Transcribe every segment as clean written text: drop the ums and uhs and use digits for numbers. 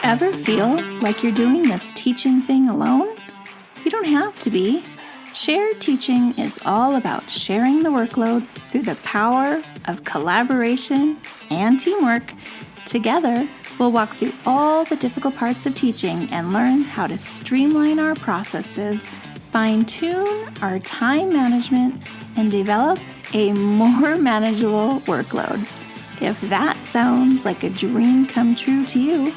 Ever feel like you're doing this teaching thing alone? You don't have to be. Shared teaching is all about sharing the workload through the power of collaboration and teamwork. Together, we'll walk through all the difficult parts of teaching and learn how to streamline our processes, fine-tune our time management, and develop a more manageable workload. If that sounds like a dream come true to you,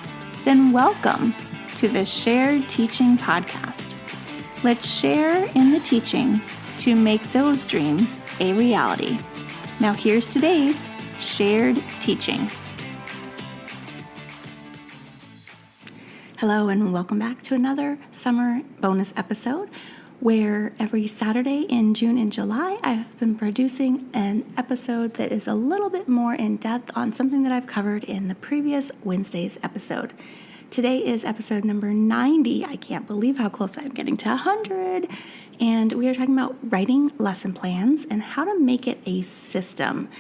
then welcome to the Shared Teaching Podcast. Let's share in the teaching to make those dreams a reality. Now here's today's Shared Teaching. Hello and welcome back to another summer bonus episode where every Saturday in June and July I've been producing an episode that is a little bit more in depth on something that I've covered in the previous Wednesday's episode. Today is episode number 90. I can't believe how close I'm getting to 100. And we are talking about writing lesson plans and how to make it a system.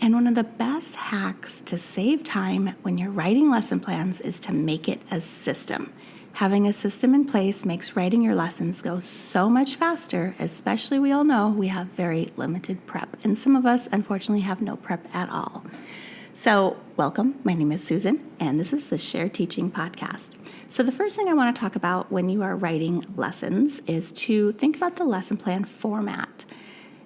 And one of the best hacks to save time when you're writing lesson plans is to make it a system. Having a system in place makes writing your lessons go so much faster, especially we all know we have very limited prep. And some of us, unfortunately, have no prep at all. So welcome, my name is Susan, and this is the Shared Teaching Podcast. So the first thing I want to talk about when you are writing lessons is to think about the lesson plan format.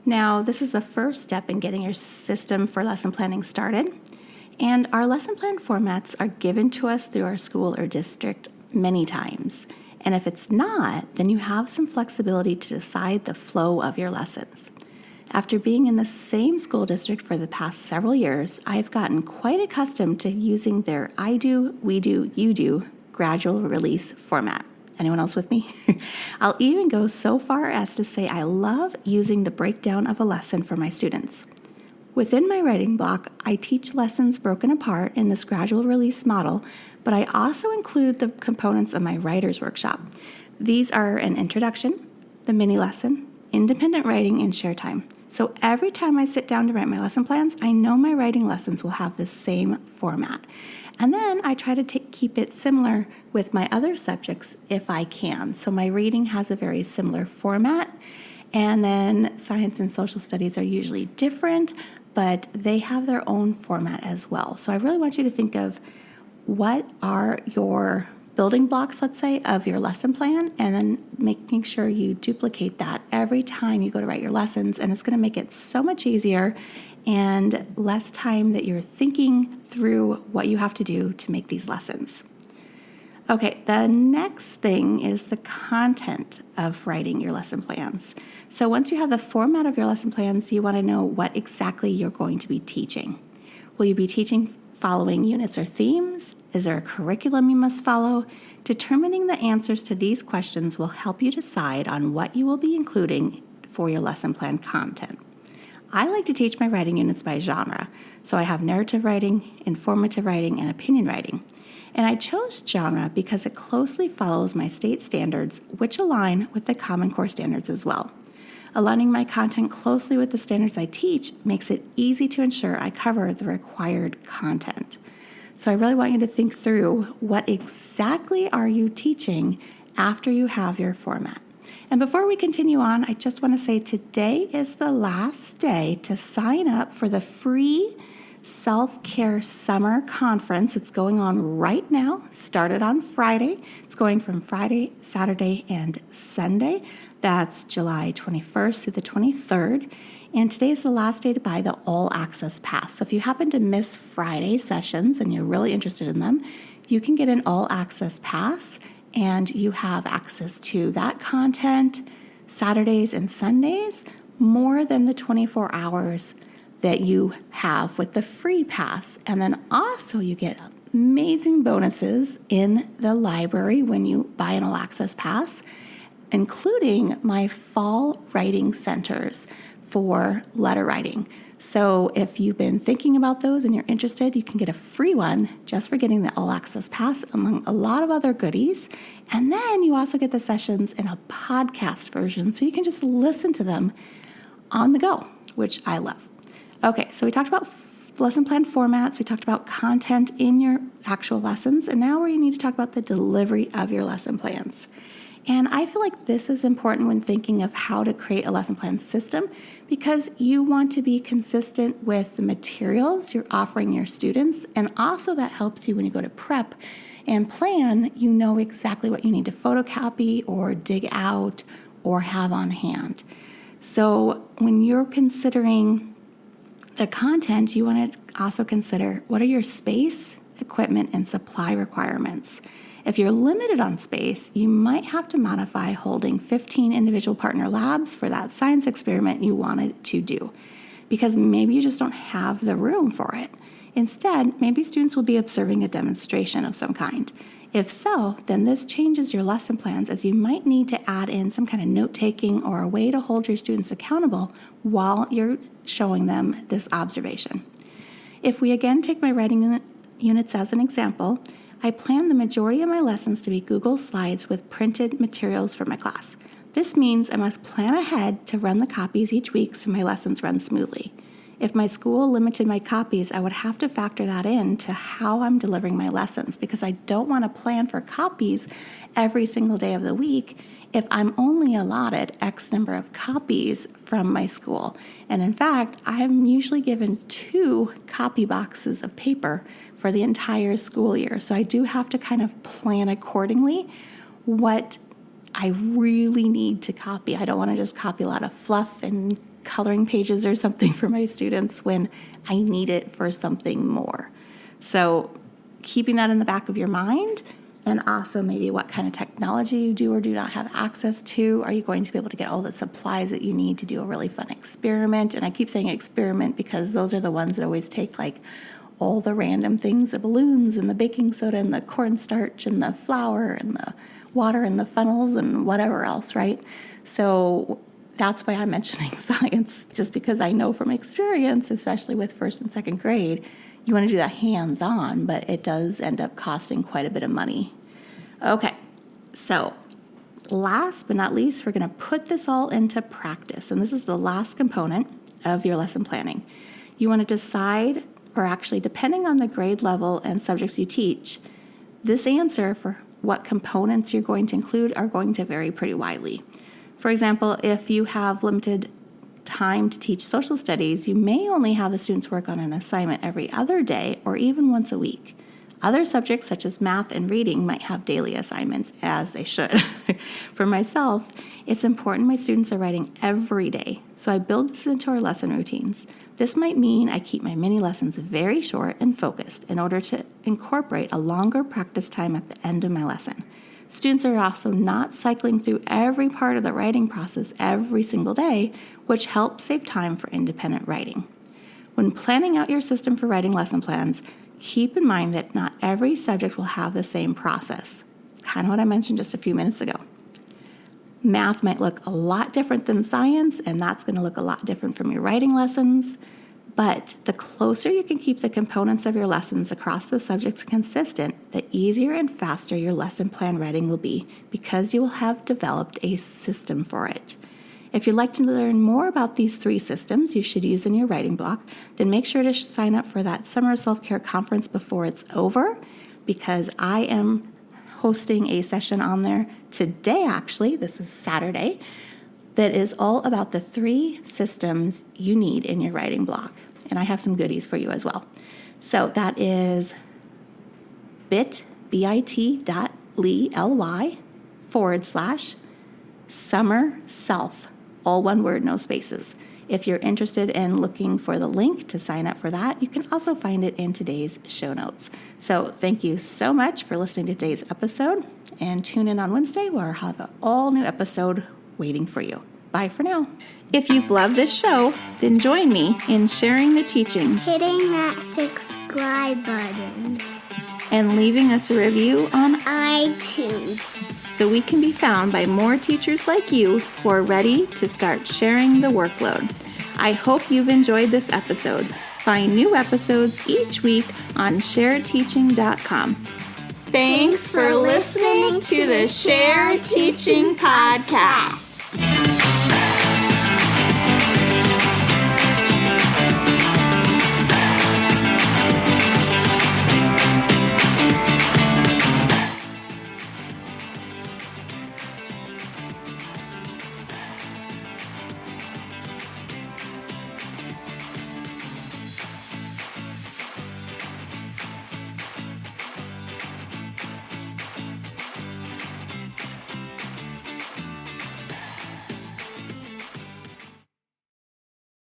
Now, this is the first step in getting your system for lesson planning started, and our lesson plan formats are given to us through our school or district many times. And if it's not, then you have some flexibility to decide the flow of your lessons. After being in the same school district for the past several years, I've gotten quite accustomed to using their I do, we do, you do gradual release format. Anyone else with me? I'll even go so far as to say I love using the breakdown of a lesson for my students. Within my writing block, I teach lessons broken apart in this gradual release model, but I also include the components of my writer's workshop. These are an introduction, the mini lesson, independent writing, and share time. So every time I sit down to write my lesson plans, I know my writing lessons will have the same format. And then I try to keep it similar with my other subjects if I can. So my reading has a very similar format. And then science and social studies are usually different, but they have their own format as well. So I really want you to think of what are your building blocks, let's say, of your lesson plan, and then making sure you duplicate that every time you go to write your lessons. And it's going to make it so much easier and less time that you're thinking through what you have to do to make these lessons. Okay, the next thing is the content of writing your lesson plans. So once you have the format of your lesson plans, you want to know what exactly you're going to be teaching. Will you be teaching following units or themes? Is there a curriculum you must follow? Determining the answers to these questions will help you decide on what you will be including for your lesson plan content. I like to teach my writing units by genre. So I have narrative writing, informative writing, and opinion writing. And I chose genre because it closely follows my state standards, which align with the Common Core standards as well. Aligning my content closely with the standards I teach makes it easy to ensure I cover the required content. So I really want you to think through what exactly are you teaching after you have your format. And before we continue on, I just want to say today is the last day to sign up for the free Self-Care Summer Conference. It's going on right now, started on Friday. It's going from Friday, Saturday, and Sunday. That's July 21st through the 23rd. And today is the last day to buy the All Access Pass. So if you happen to miss Friday sessions and you're really interested in them, you can get an All Access Pass and you have access to that content Saturdays and Sundays more than the 24 hours that you have with the free pass. And then also you get amazing bonuses in the library when you buy an All Access Pass, including my fall writing centers for letter writing. So if you've been thinking about those and you're interested, you can get a free one just for getting the All Access Pass among a lot of other goodies. And then you also get the sessions in a podcast version, so you can just listen to them on the go, which I love. Okay, so we talked about lesson plan formats. We talked about content in your actual lessons. And now we need to talk about the delivery of your lesson plans. And I feel like this is important when thinking of how to create a lesson plan system because you want to be consistent with the materials you're offering your students. And also that helps you when you go to prep and plan, you know exactly what you need to photocopy or dig out or have on hand. So when you're considering the content, you want to also consider what are your space, equipment, and supply requirements. If you're limited on space, you might have to modify holding 15 individual partner labs for that science experiment you wanted to do, because maybe you just don't have the room for it. Instead, maybe students will be observing a demonstration of some kind. If so, then this changes your lesson plans as you might need to add in some kind of note-taking or a way to hold your students accountable while you're showing them this observation. If we again take my writing units as an example, I plan the majority of my lessons to be Google Slides with printed materials for my class. This means I must plan ahead to run the copies each week so my lessons run smoothly. If my school limited my copies, I would have to factor that in to how I'm delivering my lessons because I don't want to plan for copies every single day of the week if I'm only allotted X number of copies from my school. And in fact, I'm usually given 2 copy boxes of paper for the entire school year. So I do have to kind of plan accordingly what I really need to copy. I don't want to just copy a lot of fluff and coloring pages or something for my students when I need it for something more. So keeping that in the back of your mind, and also maybe what kind of technology you do or do not have access to. Are you going to be able to get all the supplies that you need to do a really fun experiment? And I keep saying experiment because those are the ones that always take like all the random things, the balloons and the baking soda and the cornstarch and the flour and the water and the funnels and whatever else, right? So that's why I'm mentioning science, just because I know from experience, especially with first and second grade, you want to do that hands-on, but it does end up costing quite a bit of money. Okay, so last but not least, we're going to put this all into practice. And this is the last component of your lesson planning. You want to decide, or actually depending on the grade level and subjects you teach, this answer for what components you're going to include are going to vary pretty widely. For example, if you have limited time to teach social studies, you may only have the students work on an assignment every other day or even once a week. Other subjects such as math and reading might have daily assignments, as they should. For myself, it's important my students are writing every day, so I build this into our lesson routines. This might mean I keep my mini lessons very short and focused in order to incorporate a longer practice time at the end of my lesson. Students are also not cycling through every part of the writing process every single day, which helps save time for independent writing. When planning out your system for writing lesson plans, keep in mind that not every subject will have the same process. It's kind of what I mentioned just a few minutes ago. Math might look a lot different than science, and that's going to look a lot different from your writing lessons. But the closer you can keep the components of your lessons across the subjects consistent, the easier and faster your lesson plan writing will be because you will have developed a system for it. If you'd like to learn more about these 3 systems you should use in your writing block, then make sure to sign up for that Summer Self-Care Conference before it's over, because I am hosting a session on there today, actually. This is Saturday, that is all about the 3 systems you need in your writing block. And I have some goodies for you as well. So that is bit.ly/summer self, all one word, no spaces. If you're interested in looking for the link to sign up for that, you can also find it in today's show notes. So thank you so much for listening to today's episode, and tune in on Wednesday where I'll have an all new episode waiting for you. Bye for now. If you've loved this show, then join me in sharing the teaching, hitting that subscribe button, and leaving us a review on iTunes, so we can be found by more teachers like you who are ready to start sharing the workload. I hope you've enjoyed this episode. Find new episodes each week on sharedteaching.com. Thanks for listening to the Shared Teaching Podcast.